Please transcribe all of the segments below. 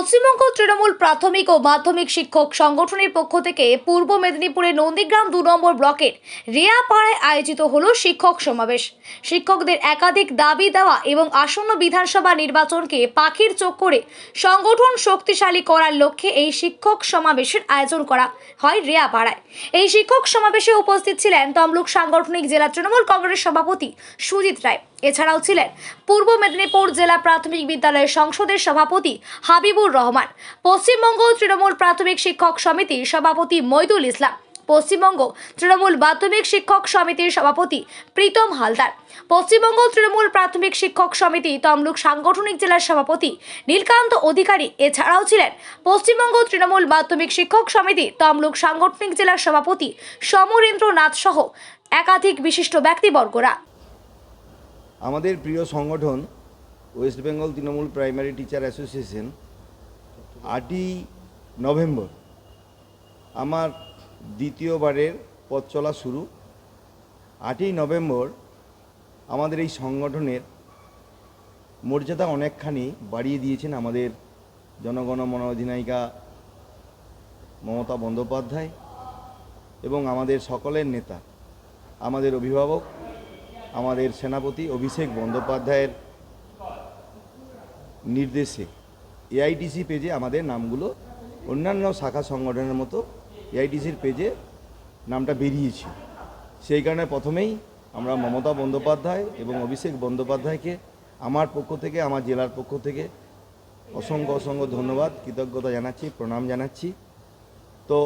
পশ্চিমবঙ্গ তৃণমূল প্রাথমিক ও মাধ্যমিক শিক্ষক সংগঠনের পক্ষ থেকে পূর্ব মেদিনীপুরের নন্দীগ্রাম 2 নম্বর ব্লকের রিয়াপাড়ায় আয়োজিত হলো শিক্ষক সমাবেশ। শিক্ষকদের একাধিক দাবি দেওয়া এবং আসন্ন বিধানসভা নির্বাচনকে পাখির চোখ করে সংগঠন শক্তিশালী করার লক্ষ্যে এই শিক্ষক সমাবেশের আয়োজন করা হয় রিয়াপাড়ায়। এই শিক্ষক সমাবেশে উপস্থিত ছিলেন তমলুক সাংগঠনিক জেলা তৃণমূল কংগ্রেস সভাপতি সুজিত রায়। এছাড়াও ছিলেন পূর্ব মেদিনীপুর জেলা প্রাথমিক বিদ্যালয় সংসদের সভাপতি হাবিবুর রহমান, পশ্চিমবঙ্গ তৃণমূল প্রাথমিক শিক্ষক সমিতির সভাপতি মইদুল ইসলাম, পশ্চিমবঙ্গ তৃণমূল মাধ্যমিক শিক্ষক সমিতির সভাপতি প্রীতম হালদার, পশ্চিমবঙ্গ তৃণমূল প্রাথমিক শিক্ষক সমিতি তমলুক সাংগঠনিক জেলার সভাপতি নীলকান্ত অধিকারী। এছাড়াও ছিলেন পশ্চিমবঙ্গ তৃণমূল মাধ্যমিক শিক্ষক সমিতি তমলুক সাংগঠনিক জেলার সভাপতি সমরেন্দ্র নাথ সহ একাধিক বিশিষ্ট ব্যক্তিবর্গরা। আমাদের প্রিয় সংগঠন West Bengal Trinamool primary teacher association 8ই নভেম্বর আমার দ্বিতীয়বারের পথ চলা শুরু। 8ই নভেম্বর আমাদের এই সংগঠনের মর্যাদা অনেকখানি বাড়িয়ে দিয়েছেন আমাদের জনগণমন অধিনায়িকা মমতা বন্দ্যোপাধ্যায় এবং আমাদের সকলের নেতা, আমাদের অভিভাবক, আমাদের সেনাপতি অভিষেক বন্দ্যোপাধ্যায়ের নির্দেশে এআইটিসি পেজে আমাদের নামগুলো অন্যান্য শাখা সংগঠনের মতো এআইটিসির পেজে নামটা বেরিয়েছে। সেই কারণে প্রথমেই আমরা মমতা বন্দ্যোপাধ্যায় এবং অভিষেক বন্দ্যোপাধ্যায়কে আমার পক্ষ থেকে, আমার জেলার পক্ষ থেকে অসংখ্য ধন্যবাদ, কৃতজ্ঞতা জানাচ্ছি, প্রণাম জানাচ্ছি। তো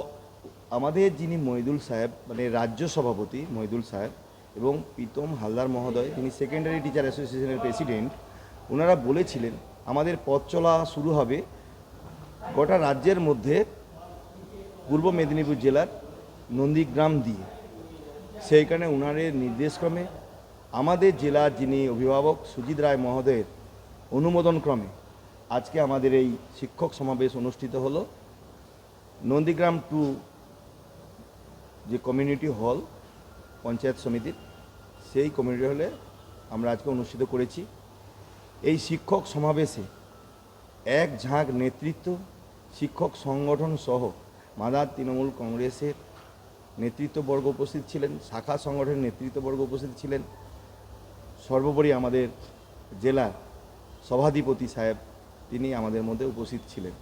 আমাদের যিনি মইদুল সাহেব, মানে রাজ্য সভাপতি মইদুল সাহেব এবং প্রীতম হালদার মহোদয়, তিনি সেকেন্ডারি টিচার অ্যাসোসিয়েশনের প্রেসিডেন্ট, ওনারা বলেছিলেন আমাদের পথ চলা শুরু হবে গোটা রাজ্যের মধ্যে পূর্ব মেদিনীপুর জেলার নন্দীগ্রাম দিয়ে। সেই কারণে ওনাদের নির্দেশক্রমে আমাদের জেলার যিনি অভিভাবক সুজিত রায় মহোদয়ের অনুমোদনক্রমে আজকে আমাদের এই শিক্ষক সমাবেশ অনুষ্ঠিত হলো। নন্দীগ্রাম 2 যে কমিউনিটি হল পঞ্চায়েত সমিতির, সেই কমিউনিটি হলে আমরা আজকে অনুষ্ঠিত করেছি। এই শিক্ষক সমাবেশে এক ঝাঁক নেতৃত্ব, শিক্ষক সংগঠন সহ মাদার তৃণমূল কংগ্রেসের নেতৃত্ববর্গ উপস্থিত ছিলেন, শাখা সংগঠনের নেতৃত্ববর্গ উপস্থিত ছিলেন, সর্বোপরি আমাদের জেলার সভাধিপতি সাহেব তিনি আমাদের মধ্যে উপস্থিত ছিলেন।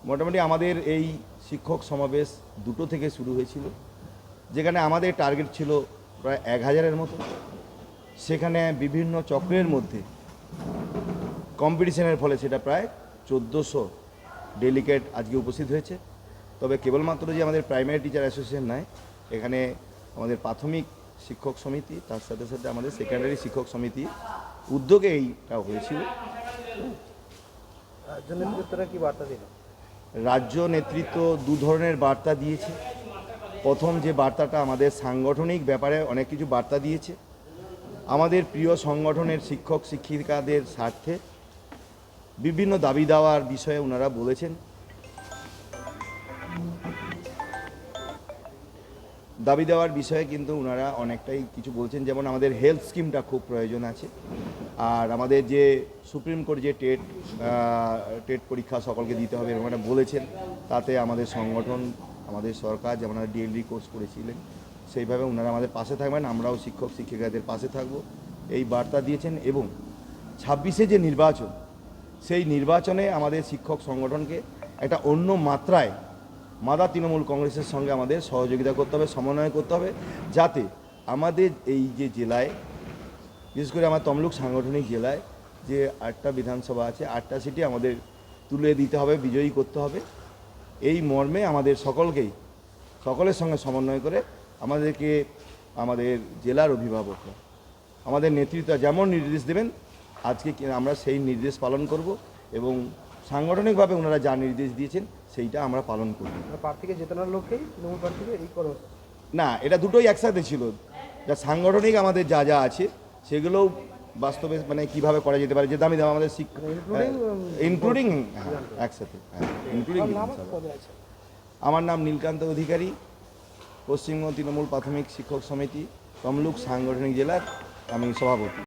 মোটামুটি আমাদের এই শিক্ষক সমাবেশ 2টো থেকে শুরু হয়েছিল, যেখানে আমাদের টার্গেট ছিল প্রায় 1000-এর মতো। সেখানে বিভিন্ন চক্রের মধ্যে কম্পিটিশনের ফলে সেটা প্রায় 1400 ডেলিগেট আজকে উপস্থিত হয়েছে। তবে কেবলমাত্র যে আমাদের প্রাইমারি টিচার অ্যাসোসিয়েশন নয়, এখানে আমাদের প্রাথমিক শিক্ষক সমিতি, তার সাথে সাথে আমাদের সেকেন্ডারি শিক্ষক সমিতি উদ্যোগে এইটা হয়েছিল। রাজ্য নেতৃত্বরা কি বার্তা দিল? রাজ্য নেতৃত্ব 2 ধরনের বার্তা দিয়েছে। প্রথম যে বার্তাটা আমাদের সাংগঠনিক ব্যাপারে অনেক কিছু বার্তা দিয়েছে, আমাদের প্রিয় সংগঠনের শিক্ষক শিক্ষিকাদের স্বার্থে বিভিন্ন দাবি দেওয়ার বিষয়ে ওনারা বলেছেন। দাবি দেওয়ার বিষয়ে কিন্তু ওনারা অনেকটাই কিছু বলছেন, যেমন আমাদের হেলথ স্কিমটা খুব প্রয়োজন আছে, আর আমাদের যে সুপ্রিম কোর্ট যে টেট পরীক্ষা সকলকে দিতে হবে এরকম একটা বলেছেন। তাতে আমাদের সংগঠন, আমাদের সরকার যেমন ডিএলডি কোর্স করেছিলেন, সেইভাবে ওনারা আমাদের পাশে থাকবেন, আমরাও শিক্ষক শিক্ষিকাদের পাশে থাকব, এই বার্তা দিয়েছেন। এবং 26শে যে নির্বাচন, সেই নির্বাচনে আমাদের শিক্ষক সংগঠনকে একটা অন্য মাত্রায় মাদার তৃণমূল কংগ্রেসের সঙ্গে আমাদের সহযোগিতা করতে হবে, সমন্বয় করতে হবে, যাতে আমাদের এই যে জেলায়, বিশেষ করে আমার তমলুক সাংগঠনিক জেলায় যে 8টা বিধানসভা আছে, 8টা সিটি আমাদের তুলে দিতে হবে, বিজয়ী করতে হবে। এই মর্মে আমাদের সকলের সঙ্গে সমন্বয় করে আমাদেরকে আমাদের জেলার অভিভাবকরা, আমাদের নেতৃত্ব যেমন নির্দেশ দেবেন, আজকে আমরা সেই নির্দেশ পালন করব এবং সাংগঠনিকভাবে ওনারা যা নির্দেশ দিয়েছেন সেইটা আমরা পালন করব। প্রার্থীকে জেতানোর লক্ষ্যেই তৃণমূল প্রার্থীকে এই করো না, এটা দুটোই একসাথে ছিল। যা সাংগঠনিক আমাদের যা আছে সেগুলোও বাস্তবে মানে কীভাবে করা যেতে পারে, যে দামি দাম আমাদের ইনক্লুডিং একসাথে, ইনক্লুডিং। আমার নাম নীলকান্ত অধিকারী, পশ্চিমবঙ্গ তৃণমূল প্রাথমিক শিক্ষক সমিতি তমলুক সাংগঠনিক জেলার আমি সভাপতি।